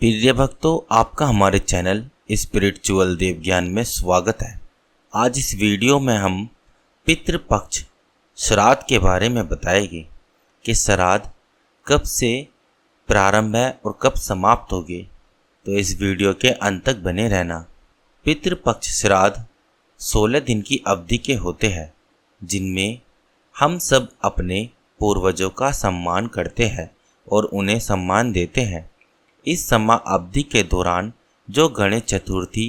प्रिय भक्तों, आपका हमारे चैनल स्पिरिचुअल देव ज्ञान में स्वागत है। आज इस वीडियो में हम पितृपक्ष श्राद्ध के बारे में बताएंगे कि श्राद्ध कब से प्रारंभ है और कब समाप्त होगी। तो इस वीडियो के अंत तक बने रहना। पितृपक्ष श्राद्ध 16 दिन की अवधि के होते हैं, जिनमें हम सब अपने पूर्वजों का सम्मान करते हैं और उन्हें सम्मान देते हैं। इस समय अवधि के दौरान जो गणेश चतुर्थी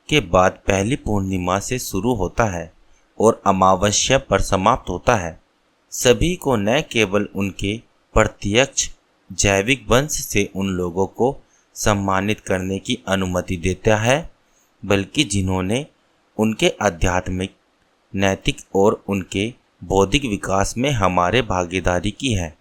के बाद पहली पूर्णिमा से शुरू होता है और अमावस्या पर समाप्त होता है, सभी को न केवल उनके प्रत्यक्ष जैविक वंश से उन लोगों को सम्मानित करने की अनुमति देता है, बल्कि जिन्होंने उनके आध्यात्मिक, नैतिक और उनके बौद्धिक विकास में हमारे भागीदारी की है।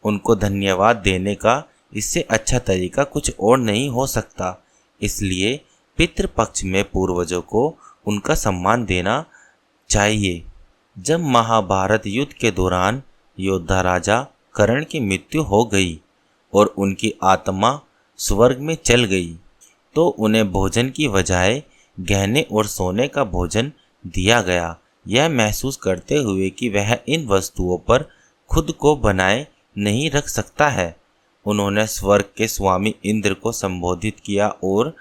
उनको धन्यवाद देने का इससे अच्छा तरीका कुछ और नहीं हो सकता। इसलिए पितृपक्ष में पूर्वजों को उनका सम्मान देना चाहिए। जब महाभारत युद्ध के दौरान योद्धा राजा कर्ण की मृत्यु हो गई और उनकी आत्मा स्वर्ग में चल गई, तो उन्हें भोजन की बजाय गहने और सोने का भोजन दिया गया, यह महसूस करते हुए कि वह इन वस्तुओं पर खुद को बनाए नहीं रख सकता है। उन्होंने स्वर्ग के स्वामी इंद्र को संबोधित किया और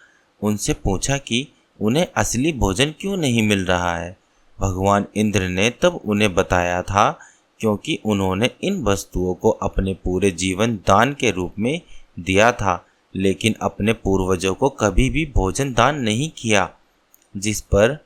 उनसे पूछा कि उन्हें असली भोजन क्यों नहीं मिल रहा है। भगवान इंद्र ने तब उन्हें बताया था, क्योंकि उन्होंने इन वस्तुओं को अपने पूरे जीवन दान के रूप में दिया था, लेकिन अपने पूर्वजों को कभी भी भोजन दान नहीं किया। जिस पर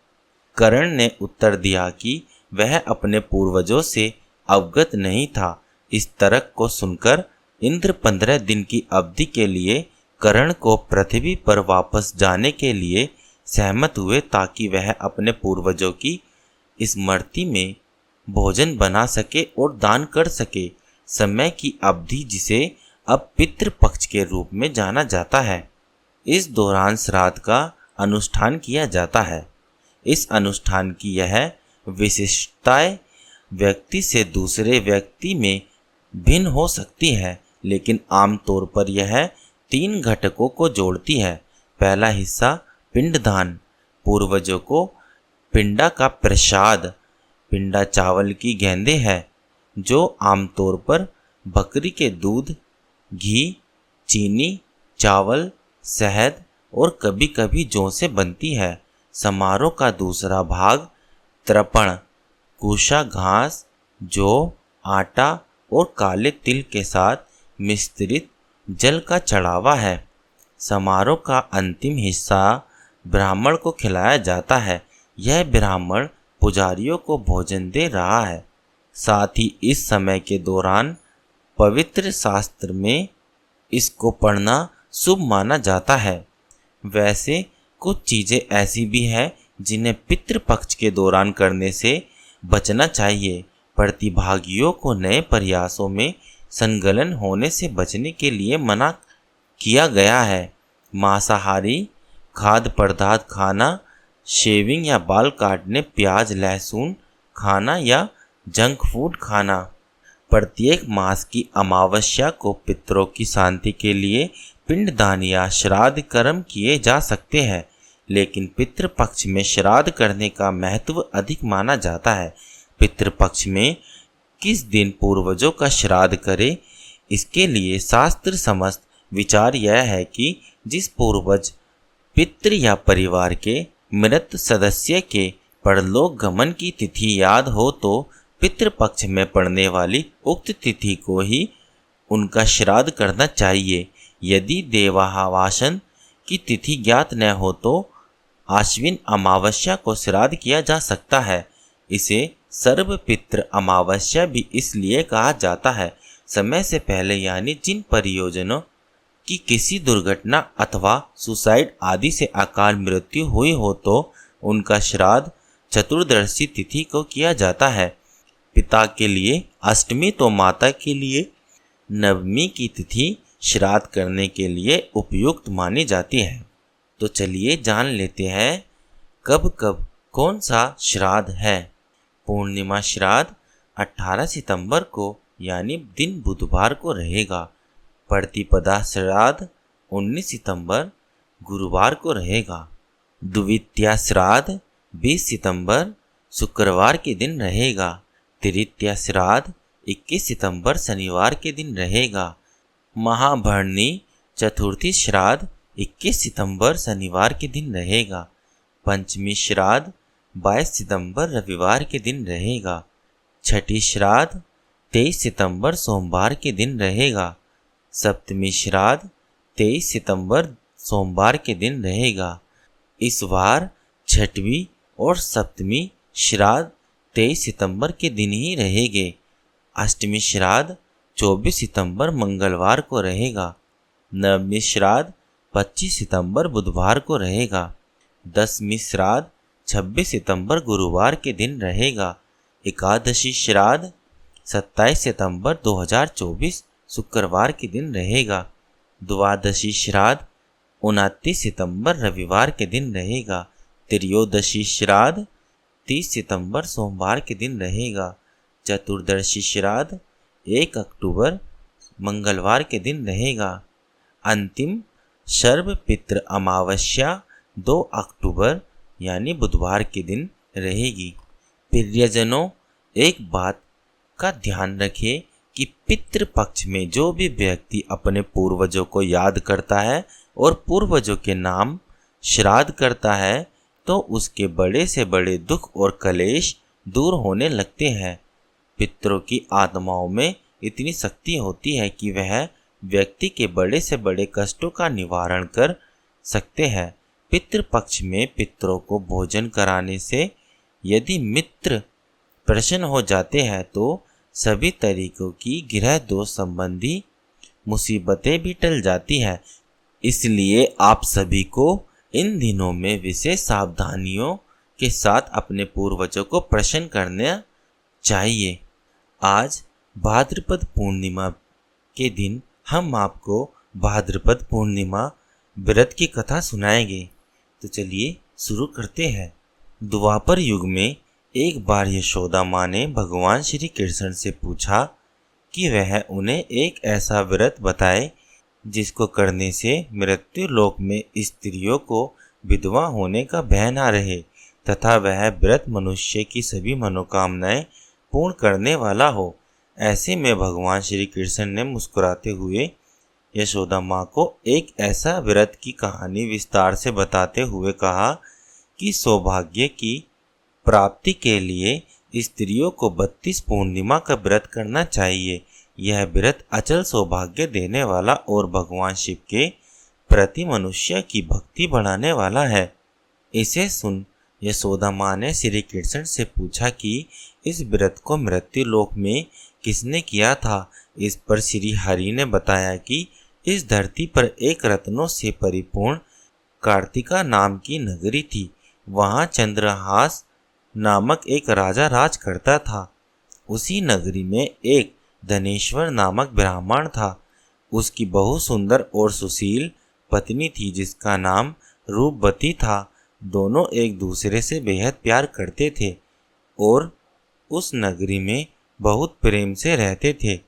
कर्ण ने उत्तर दिया कि वह अपने पूर्वजों से अवगत नहीं था। इस तर्क को सुनकर इंद्र 15 दिन की अवधि के लिए कर्ण को पृथ्वी पर वापस जाने के लिए सहमत हुए, ताकि वह अपने पूर्वजों की स्मृति में भोजन बना सके और दान कर सके। समय की अवधि, जिसे अब पितृपक्ष के रूप में जाना जाता है, इस दौरान श्राद्ध का अनुष्ठान किया जाता है। इस अनुष्ठान की यह विशिष्टताएं व्यक्ति से दूसरे व्यक्ति में भिन्न हो सकती है, लेकिन आमतौर पर यह 3 घटकों को जोड़ती है। पहला हिस्सा पिंडदान, पूर्वजों को पिंडा का प्रसाद। पिंडा चावल की गेंदें है, जो आमतौर पर बकरी के दूध, घी, चीनी, चावल, शहद और कभी कभी जौ से बनती है। समारोह का दूसरा भाग तर्पण, कुशा घास, जौ, आटा और काले तिल के साथ मिश्रित जल का चढ़ावा है। समारोह का अंतिम हिस्सा ब्राह्मण को खिलाया जाता है। यह ब्राह्मण पुजारियों को भोजन दे रहा है। साथ ही इस समय के दौरान पवित्र शास्त्र में इसको पढ़ना शुभ माना जाता है। वैसे कुछ चीज़ें ऐसी भी हैं जिन्हें पितृपक्ष के दौरान करने से बचना चाहिए। प्रतिभागियों को नए प्रयासों में संलग्न होने से बचने के लिए मना किया गया है। मांसाहारी खाद्य पदार्थ खाना, शेविंग या बाल काटने, प्याज लहसुन खाना या जंक फूड खाना। प्रत्येक मास की अमावस्या को पितरों की शांति के लिए पिंडदान या श्राद्ध कर्म किए जा सकते हैं, लेकिन पितृपक्ष में श्राद्ध करने का महत्व अधिक माना जाता है। पितृपक्ष में किस दिन पूर्वजों का श्राद्ध करें, इसके लिए शास्त्र समस्त विचार यह है कि जिस पूर्वज पितृ या परिवार के मृत सदस्य के परलोक गमन की तिथि याद हो, तो पितृपक्ष में पड़ने वाली उक्त तिथि को ही उनका श्राद्ध करना चाहिए। यदि देवावासन की तिथि ज्ञात न हो, तो आश्विन अमावस्या को श्राद्ध किया जा सकता है। इसे सर्वपितृ अमावस्या भी इसलिए कहा जाता है। समय से पहले, यानी जिन परियोजनों की किसी दुर्घटना अथवा सुसाइड आदि से अकाल मृत्यु हुई हो, तो उनका श्राद्ध चतुर्दशी तिथि को किया जाता है। पिता के लिए अष्टमी तो माता के लिए नवमी की तिथि श्राद्ध करने के लिए उपयुक्त मानी जाती है। तो चलिए जान लेते हैं कब कब कौन सा श्राद्ध है। पूर्णिमा श्राद्ध 18 सितंबर को यानी दिन बुधवार को रहेगा। प्रतिपदा श्राद्ध 19 सितंबर गुरुवार को रहेगा। द्वितीया श्राद्ध 20 सितंबर शुक्रवार के दिन रहेगा। तृतीया श्राद्ध 21 सितंबर शनिवार के दिन रहेगा। महाभरणी चतुर्थी श्राद्ध 21 सितंबर शनिवार के दिन रहेगा। पंचमी श्राद्ध 22 सितंबर रविवार के दिन रहेगा। छठी श्राद्ध 23 सितंबर सोमवार के दिन रहेगा। सप्तमी श्राद्ध 23 सितंबर सोमवार के दिन रहेगा। इस बार छठवीं और सप्तमी श्राद्ध 23 सितंबर के दिन ही रहेंगे। अष्टमी श्राद्ध 24 सितंबर मंगलवार को रहेगा। नवमी श्राद्ध 25 सितंबर बुधवार को रहेगा। दसवीं श्राद्ध 26 सितंबर गुरुवार के दिन रहेगा। एकादशी श्राद्ध 27 सितंबर 2024 शुक्रवार के दिन रहेगा। द्वादशी श्राद्ध 29 सितंबर रविवार के दिन रहेगा। त्रयोदशी श्राद्ध 30 सितंबर सोमवार के दिन रहेगा। चतुर्दशी श्राद्ध 1 अक्टूबर मंगलवार के दिन रहेगा। अंतिम सर्व पितृ अमावस्या 2 अक्टूबर यानी बुधवार के दिन रहेगी। प्रियजनों, एक बात का ध्यान रखें कि पितृपक्ष में जो भी व्यक्ति अपने पूर्वजों को याद करता है और पूर्वजों के नाम श्राद्ध करता है तो उसके बड़े से बड़े दुख और कलेश दूर होने लगते हैं। पितरों की आत्माओं में इतनी शक्ति होती है कि वह व्यक्ति के बड़े से बड़े कष्टों का निवारण कर सकते हैं। पितृपक्ष में पितरों को भोजन कराने से यदि मित्र प्रसन्न हो जाते हैं तो सभी तरीकों की ग्रह दोष संबंधी मुसीबतें भी टल जाती हैं। इसलिए आप सभी को इन दिनों में विशेष सावधानियों के साथ अपने पूर्वजों को प्रसन्न करना चाहिए। आज भाद्रपद पूर्णिमा के दिन हम आपको भाद्रपद पूर्णिमा व्रत की कथा सुनाएंगे। तो चलिए शुरू करते हैं। द्वापर युग में एक बार यशोदा माँ ने भगवान श्री कृष्ण से पूछा कि वह उन्हें एक ऐसा व्रत बताए जिसको करने से मृत्यु लोक में स्त्रियों को विधवा होने का भय न रहे तथा वह व्रत मनुष्य की सभी मनोकामनाएं पूर्ण करने वाला हो। ऐसे में भगवान श्री कृष्ण ने मुस्कुराते हुए यशोदा माँ को एक ऐसा व्रत की कहानी विस्तार से बताते हुए कहा कि सौभाग्य की प्राप्ति के लिए स्त्रियों को 32 पूर्णिमा का व्रत करना चाहिए। यह व्रत अचल सौभाग्य देने वाला और भगवान शिव के प्रति मनुष्य की भक्ति बढ़ाने वाला है। इसे सुन यशोदा माँ ने श्री कृष्ण से पूछा कि इस व्रत को मृत्यु लोक में किसने किया था। इस पर श्री हरि ने बताया कि इस धरती पर एक रत्नों से परिपूर्ण कार्तिका नाम की नगरी थी। वहाँ चंद्रहास नामक एक राजा राज करता था। उसी नगरी में एक धनेश्वर नामक ब्राह्मण था। उसकी बहुत सुंदर और सुशील पत्नी थी जिसका नाम रूपवती था। दोनों एक दूसरे से बेहद प्यार करते थे और उस नगरी में बहुत प्रेम से रहते थे।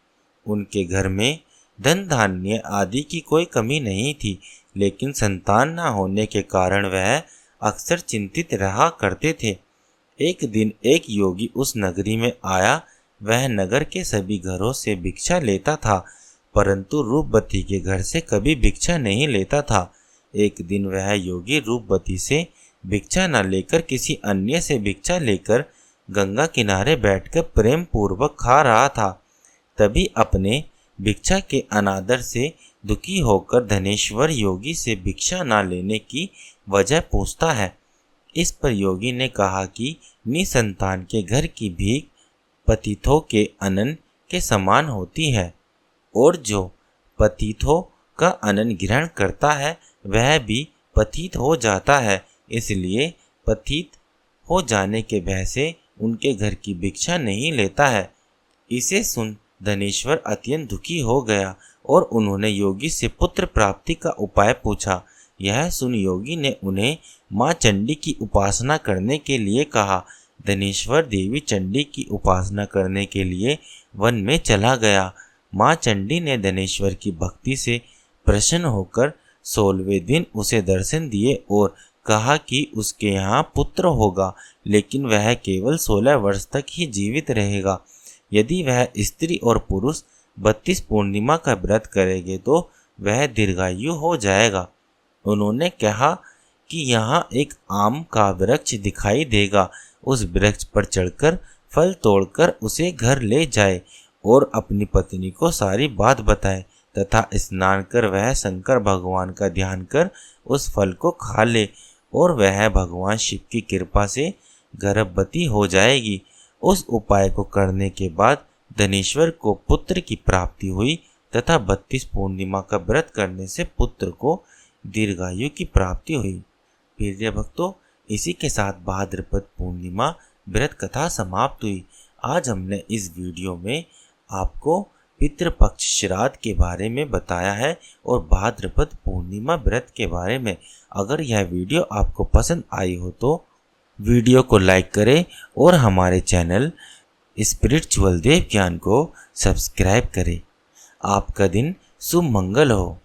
उनके घर में धन धान्य आदि की कोई कमी नहीं थी, लेकिन संतान न होने के कारण वह अक्सर चिंतित रहा करते थे। एक दिन एक योगी उस नगरी में आया। वह नगर के सभी घरों से भिक्षा लेता था, परंतु रूपवती के घर से कभी भिक्षा नहीं लेता था। एक दिन वह योगी रूपवती से भिक्षा न लेकर किसी अन्य से भिक्षा लेकर गंगा किनारे बैठकर प्रेम पूर्वक खा रहा था। तभी अपने भिक्षा के अनादर से दुखी होकर धनेश्वर योगी से भिक्षा न लेने की वजह पूछता है। इस पर योगी ने कहा कि निसंतान के घर की भीख पतितों के अन्न के समान होती है और जो पतितों का अन्न ग्रहण करता है वह भी पतित हो जाता है। इसलिए पतित हो जाने के भय से उनके घर की भिक्षा नहीं लेता है। इसे सुन धनेश्वर अत्यंत दुखी हो गया और उन्होंने योगी से पुत्र प्राप्ति का उपाय पूछा। यह सुन योगी ने उन्हें माँ चंडी की उपासना करने के लिए कहा। धनेश्वर देवी चंडी की उपासना करने के लिए वन में चला गया। माँ चंडी ने धनेश्वर की भक्ति से प्रसन्न होकर 16वें दिन उसे दर्शन दिए और कहा कि उसके यहाँ पुत्र होगा, लेकिन वह केवल 16 वर्ष तक ही जीवित रहेगा। यदि वह स्त्री और पुरुष 32 पूर्णिमा का व्रत करेंगे तो वह दीर्घायु हो जाएगा। उन्होंने कहा कि यहाँ एक आम का वृक्ष दिखाई देगा, उस वृक्ष पर चढ़कर फल तोड़कर उसे घर ले जाए और अपनी पत्नी को सारी बात बताए तथा स्नान कर वह शंकर भगवान का ध्यान कर उस फल को खा ले और वह भगवान शिव की कृपा से गर्भवती हो जाएगी। उस उपाय को करने के बाद धनेश्वर को पुत्र की प्राप्ति हुई तथा 32 पूर्णिमा का व्रत करने से पुत्र को दीर्घायु की प्राप्ति हुई। प्रिय भक्तों, इसी के साथ भाद्रपद पूर्णिमा व्रत कथा समाप्त हुई। आज हमने इस वीडियो में आपको पितृपक्ष श्राद्ध के बारे में बताया है और भाद्रपद पूर्णिमा व्रत के बारे में। अगर यह वीडियो आपको पसंद आई हो तो वीडियो को लाइक करें और हमारे चैनल स्पिरिचुअल देव ज्ञान को सब्सक्राइब करें। आपका दिन शुभ मंगल हो।